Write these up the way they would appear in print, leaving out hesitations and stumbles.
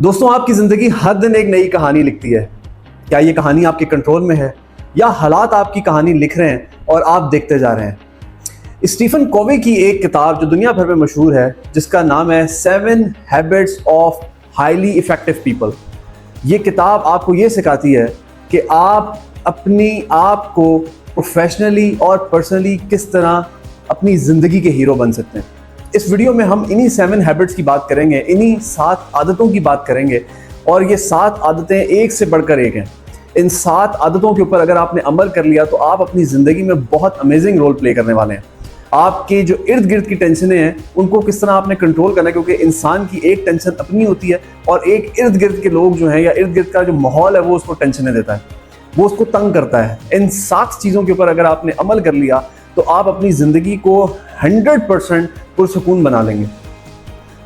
दोस्तों, आपकी ज़िंदगी हर दिन एक नई कहानी लिखती है। क्या ये कहानी आपके कंट्रोल में है या हालात आपकी कहानी लिख रहे हैं और आप देखते जा रहे हैं। स्टीफन कोवे की एक किताब जो दुनिया भर में मशहूर है, जिसका नाम है 7 habits of highly effective people. ये किताब आपको ये सिखाती है कि आप अपनी आप को प्रोफेशनली और पर्सनली किस तरह अपनी ज़िंदगी के हीरो बन सकते हैं। इस वीडियो में हम इन्हीं 7 हैबिट्स की बात करेंगे, इन्हीं 7 आदतों की बात करेंगे और ये 7 आदतें एक से बढ़कर एक हैं। इन 7 आदतों के ऊपर अगर आपने अमल कर लिया तो आप अपनी ज़िंदगी में बहुत अमेजिंग रोल प्ले करने वाले हैं। आपके जो इर्द गिर्द की टेंशनें हैं उनको किस तरह आपने कंट्रोल करना है, क्योंकि इंसान की एक टेंशन अपनी होती है और एक इर्द गिर्द के लोग जो हैं या इर्द गिर्द का जो माहौल है वो उसको टेंशनें देता है, वो उसको तंग करता है। इन 7 चीज़ों के ऊपर अगर आपने अमल कर लिया तो आप अपनी ज़िंदगी को 100% पुरसुकून बना लेंगे।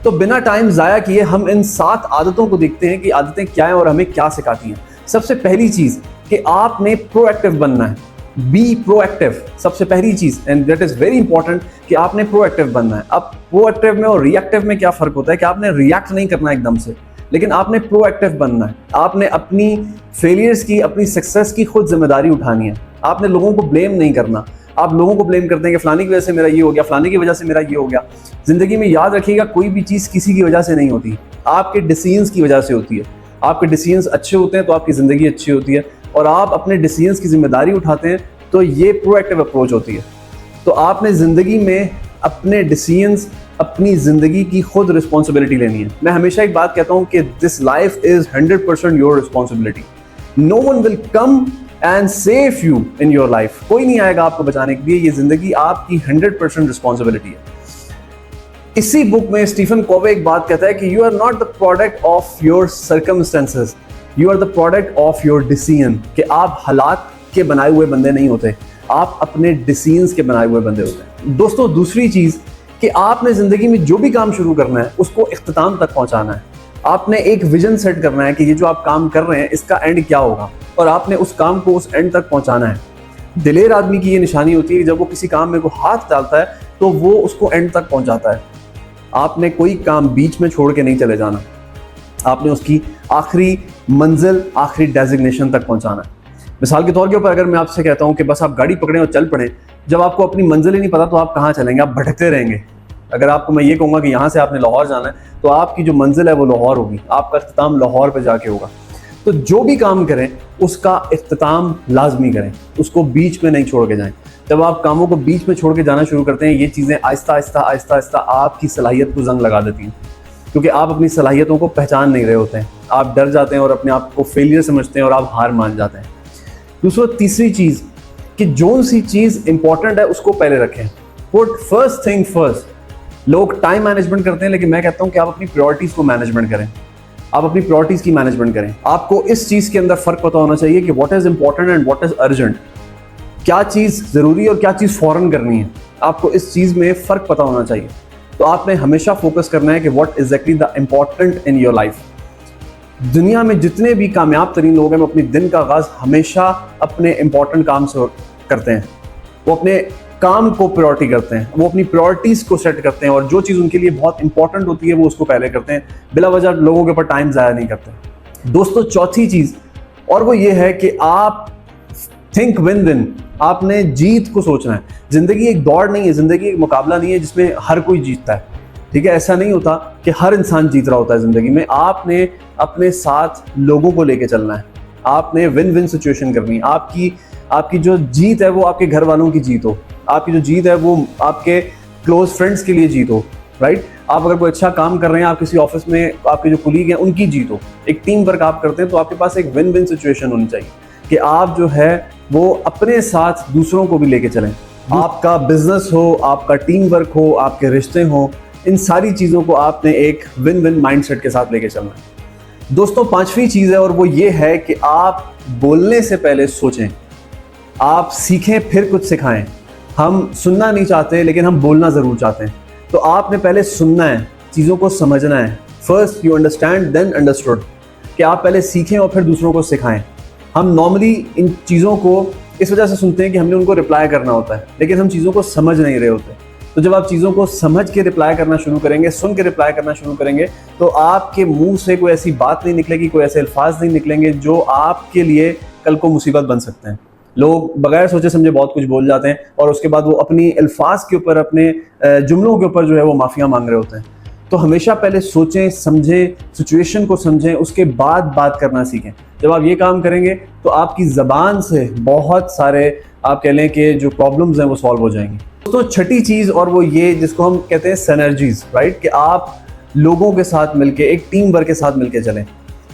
तो बिना टाइम ज़ाया किए हम इन 7 आदतों को देखते हैं कि आदतें क्या हैं और हमें क्या सिखाती हैं। सबसे पहली चीज़ कि आपने प्रोएक्टिव बनना है। बी प्रोएक्टिव, सबसे पहली चीज़, and that is very important कि आपने प्रोएक्टिव बनना है। अब प्रोएक्टिव में और रिएक्टिव में क्या फ़र्क होता है कि आपने रिएक्ट नहीं करना एकदम से, लेकिन आपने प्रोएक्टिव बनना है। आपने अपनी फेलियर्स की, अपनी सक्सेस की खुद जिम्मेदारी उठानी है। आपने लोगों को ब्लेम नहीं करना। आप लोगों को ब्लेम करते हैं कि फलाने की वजह से मेरा ये हो गया, फलाने की वजह से मेरा ये हो गया। ज़िंदगी में याद रखिएगा, कोई भी चीज़ किसी की वजह से नहीं होती, आपके डिसीजंस की वजह से होती है। आपके डिसीजंस अच्छे होते हैं तो आपकी ज़िंदगी अच्छी होती है, और आप अपने डिसीजंस की जिम्मेदारी उठाते हैं तो ये प्रोएक्टिव अप्रोच होती है। तो आपने ज़िंदगी में अपने डिसीजंस, अपनी ज़िंदगी की खुद रिस्पॉन्सिबिलिटी लेनी है। मैं हमेशा एक बात कहता हूँ कि this life is 100% your responsibility. No one will come and save you in your life. कोई नहीं आएगा आपको बचाने के लिए। ये जिंदगी आपकी 100% रिस्पॉन्सिबिलिटी है। इसी बुक में स्टीफन कोवे एक बात कहता है कि you are not the product of your circumstances, you are the product of your decision. कि आप हालात के बनाए हुए बंदे नहीं होते, आप अपने डिसीजंस के बनाए हुए बंदे होते हैं। दोस्तों, दूसरी चीज कि आपने जिंदगी में जो भी काम शुरू करना है उसको इख्तिताम तक पहुंचाना है। आपने एक विजन सेट करना है कि ये जो आप काम कर रहे हैं इसका एंड क्या होगा, और आपने उस काम को उस एंड तक पहुंचाना है। दिलेर आदमी की ये निशानी होती है कि जब वो किसी काम में को हाथ डालता है तो वो उसको एंड तक पहुंचाता है। आपने कोई काम बीच में छोड़ के नहीं चले जाना, आपने उसकी आखिरी मंजिल, आखिरी डेजिग्नेशन तक पहुंचाना है। मिसाल के तौर के ऊपर अगर मैं आपसे कहता हूं कि बस आप गाड़ी पकड़ें और चल पड़ें, जब आपको अपनी मंजिल ही नहीं पता तो आप कहाँ चलेंगे, आप भटकते रहेंगे। अगर आपको मैं ये कहूँगा कि यहाँ से आपने लाहौर जाना है तो आपकी जो मंजिल है वो लाहौर होगी, आपका इख्तिताम लाहौर पे जाके होगा। तो जो भी काम करें उसका इख्तिताम लाजमी करें, उसको बीच में नहीं छोड़ के जाएं। जब आप कामों को बीच में छोड़ के जाना शुरू करते हैं, ये चीज़ें आहिस्ता आहिस्ता आहिस्ता आहिस्ता आपकी सलाहियत को जंग लगा देती हैं, क्योंकि आप अपनी सलाहियतों को पहचान नहीं रहे होते हैं। आप डर जाते हैं और अपने आप को फेलियर समझते हैं और आप हार मान जाते हैं। तीसरी चीज़ कि जो सी चीज़ इंपॉर्टेंट है उसको पहले रखें। Put first thing first. लोग टाइम मैनेजमेंट करते हैं, लेकिन मैं कहता हूँ कि आप अपनी प्रायोरिटीज़ को मैनेजमेंट करें। आप अपनी प्रायोरिटीज़ की मैनेजमेंट करें। आपको इस चीज़ के अंदर फ़र्क पता होना चाहिए कि what is important and what is urgent. क्या चीज़ ज़रूरी और क्या चीज़ फ़ौरन करनी है, आपको इस चीज़ में फ़र्क पता होना चाहिए। तो आपने हमेशा फोकस करना है कि what exactly the important in your life. दुनिया में जितने भी कामयाब तरीन लोग हैं वो अपने दिन का आगाज़ हमेशा अपने इंपॉर्टेंट काम से करते हैं। वो अपने काम को प्रायोरिटी करते हैं, वो अपनी प्रायोरिटीज़ को सेट करते हैं, और जो चीज़ उनके लिए बहुत इंपॉर्टेंट होती है वो उसको पहले करते हैं। बिला वजह लोगों के ऊपर टाइम ज़ाया नहीं करते। दोस्तों, चौथी चीज़ और वो ये है कि आप थिंक विन विन। आपने जीत को सोचना है। ज़िंदगी एक दौड़ नहीं है, ज़िंदगी एक मुकाबला नहीं है जिसमें हर कोई जीतता है। ठीक है, ऐसा नहीं होता कि हर इंसान जीत रहा होता है ज़िंदगी में। आपने अपने साथ लोगों को लेके चलना है, आपने विन विन सिचुएशन करनी है। आपकी जो जीत है वो आपके घर वालों की जीत हो, आपकी जो जीत है वो आपके क्लोज फ्रेंड्स के लिए जीत हो, राइट। आप अगर कोई अच्छा काम कर रहे हैं, आप किसी ऑफिस में आपके जो कुलीग हैं उनकी जीत हो, एक टीम वर्क आप करते हैं, तो आपके पास एक विन विन सिचुएशन होनी चाहिए कि आप जो है वो अपने साथ दूसरों को भी लेके चलें। आपका बिजनेस हो, आपका टीम वर्क हो, आपके रिश्ते हो, इन सारी चीज़ों को आपने एक विन विन माइंडसेट के साथ लेके चलना है। दोस्तों, 5वीं चीज़ है और वो ये है कि आप बोलने से पहले सोचें। आप सीखें फिर कुछ सिखाएं। हम सुनना नहीं चाहते लेकिन हम बोलना ज़रूर चाहते हैं। तो आपने पहले सुनना है, चीज़ों को समझना है। First you understand then understood, कि आप पहले सीखें और फिर दूसरों को सिखाएं। हम नॉर्मली इन चीज़ों को इस वजह से सुनते हैं कि हमने उनको रिप्लाई करना होता है, लेकिन हम चीज़ों को समझ नहीं रहे होते। तो जब आप चीज़ों को समझ के रिप्लाई करना शुरू करेंगे, सुन के रिप्लाई करना शुरू करेंगे, तो आपके मुंह से कोई ऐसी बात नहीं निकलेगी, कोई ऐसे अल्फाज नहीं निकलेंगे जो आपके लिए कल को मुसीबत बन सकते हैं। लोग बगैर सोचे समझे बहुत कुछ बोल जाते हैं और उसके बाद वो अपनी अल्फाज के ऊपर, अपने जुमलों के ऊपर जो है वो माफिया मांग रहे होते हैं। तो हमेशा पहले सोचें, समझें, सिचुएशन को समझें, उसके बाद बात करना सीखें। जब आप ये काम करेंगे तो आपकी ज़बान से बहुत सारे, आप कह लें कि जो प्रॉब्लम्स हैं वो सॉल्व हो जाएंगी। दोस्तों छठी चीज़ और वो ये जिसको हम कहते हैं सिनर्जीज, राइट, कि आप लोगों के साथ मिलके, एक टीम वर्क के साथ मिलके चलें।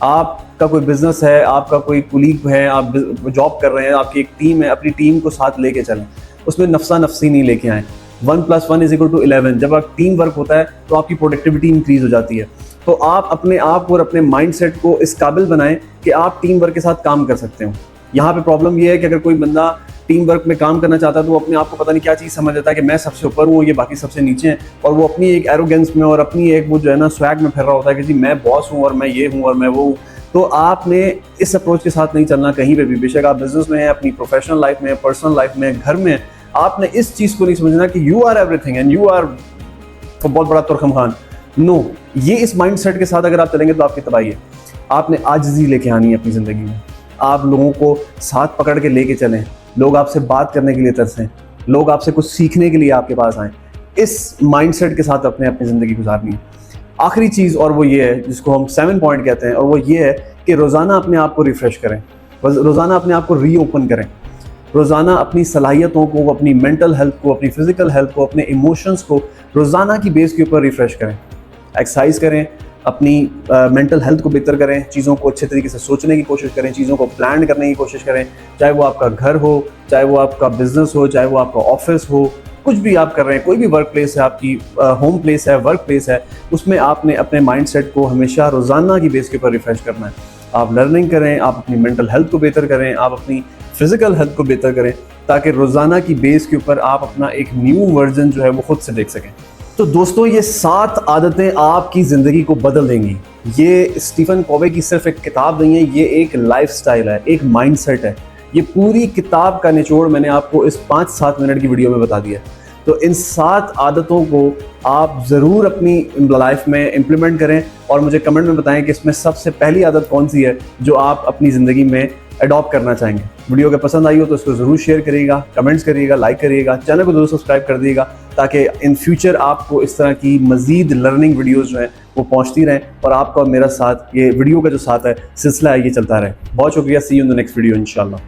आपका कोई बिजनेस है, आपका कोई कुलीग है, आप जॉब कर रहे हैं, आपकी एक टीम है, अपनी टीम को साथ लेके चलें। उसमें नफसा नफसी नहीं लेके आएँ। 1+1=11। जब आप टीम वर्क होता है तो आपकी प्रोडक्टिविटी इंक्रीज हो जाती है। तो आप अपने आप और अपने माइंडसेट को इस काबिल बनाएं कि आप टीम वर्क के साथ काम कर सकते हो। यहाँ पे प्रॉब्लम ये है कि अगर कोई बंदा टीम वर्क में काम करना चाहता है तो वो अपने आप को पता नहीं क्या चीज़ समझ लेता है कि मैं सबसे ऊपर हूँ, ये बाकी सबसे नीचे हैं, और वो अपनी एक एरोगेंस में और अपनी एक वो जो है ना स्वैग में फिर रहा होता है कि जी मैं बॉस हूँ और मैं ये हूँ और मैं वो हूँ। तो आपने इस अप्रोच के साथ नहीं चलना कहीं पे भी, बेशक आप बिजनेस में हैं, अपनी प्रोफेशनल लाइफ में, पर्सनल लाइफ में, घर में। आपने इस चीज़ को नहीं समझना कि you are everything and you are बहुत बड़ा तुरखम खान। नो, ये इस माइंडसेट के साथ अगर आप चलेंगे तो आपकी तबाही है। आपने आजिज़ी लेके आनी है अपनी ज़िंदगी में। आप लोगों को साथ पकड़ के लेके चलें। लोग आपसे बात करने के लिए तरसें, लोग आपसे कुछ सीखने के लिए आपके पास आएँ। इस माइंडसेट के साथ अपनी ज़िंदगी गुजारनी है। आखिरी चीज़ और वो ये है जिसको हम 7 पॉइंट कहते हैं, और वो ये है कि रोज़ाना अपने आप को रिफ़्रेश करें, रोज़ाना अपने आप को रीओपन करें। रोज़ाना अपनी सलाहियतों को, अपनी मेंटल हेल्थ को, अपनी फिजिकल हेल्थ को, अपने इमोशंस को रोज़ाना की बेस के ऊपर रिफ़्रेश करें। एक्सरसाइज करें, अपनी मेंटल हेल्थ को बेहतर करें, चीज़ों को अच्छे तरीके से सोचने की कोशिश करें, चीज़ों को प्लान करने की कोशिश करें, चाहे वो आपका घर हो, चाहे वो आपका बिजनेस हो, चाहे वो आपका ऑफिस हो, कुछ भी आप कर रहे हैं, कोई भी वर्क प्लेस है, आपकी होम प्लेस है, वर्क प्लेस है, उसमें आपने अपने माइंडसेट को हमेशा रोज़ाना की बेस के ऊपर रिफ़्रेश करना है। आप लर्निंग करें, आप अपनी मेंटल हेल्थ को बेहतर करें, आप अपनी फिजिकल हेल्थ को बेहतर करें, ताकि रोज़ाना की बेस के ऊपर आप अपना एक न्यू वर्जन जो है वो खुद से देख सकें। तो दोस्तों ये 7 आदतें आपकी ज़िंदगी को बदल देंगी। ये स्टीफन कोवे की सिर्फ एक किताब नहीं है, ये एक लाइफस्टाइल है, एक माइंडसेट है। ये पूरी किताब का निचोड़ मैंने आपको इस 5-7 मिनट की वीडियो में बता दिया। तो इन 7 आदतों को आप ज़रूर अपनी लाइफ में इम्प्लीमेंट करें और मुझे कमेंट में बताएं कि इसमें सबसे पहली आदत कौन सी है जो आप अपनी ज़िंदगी में अडॉप्ट करना चाहेंगे। वीडियो अगर पसंद आई हो तो इसको ज़रूर शेयर करिएगा, कमेंट्स करिएगा, लाइक करिएगा, चैनल को ज़रूर सब्सक्राइब कर दीजिएगा, ताकि इन फ्यूचर आपको इस तरह की मज़ीद लर्निंग वीडियोज़ जो हैं वो पहुँचती रहें और आपका और मेरा साथ, ये वीडियो का जो साथ है, सिलसिला है, ये चलता रहे। बहुत शुक्रिया। See you in the next video इंशाल्लाह।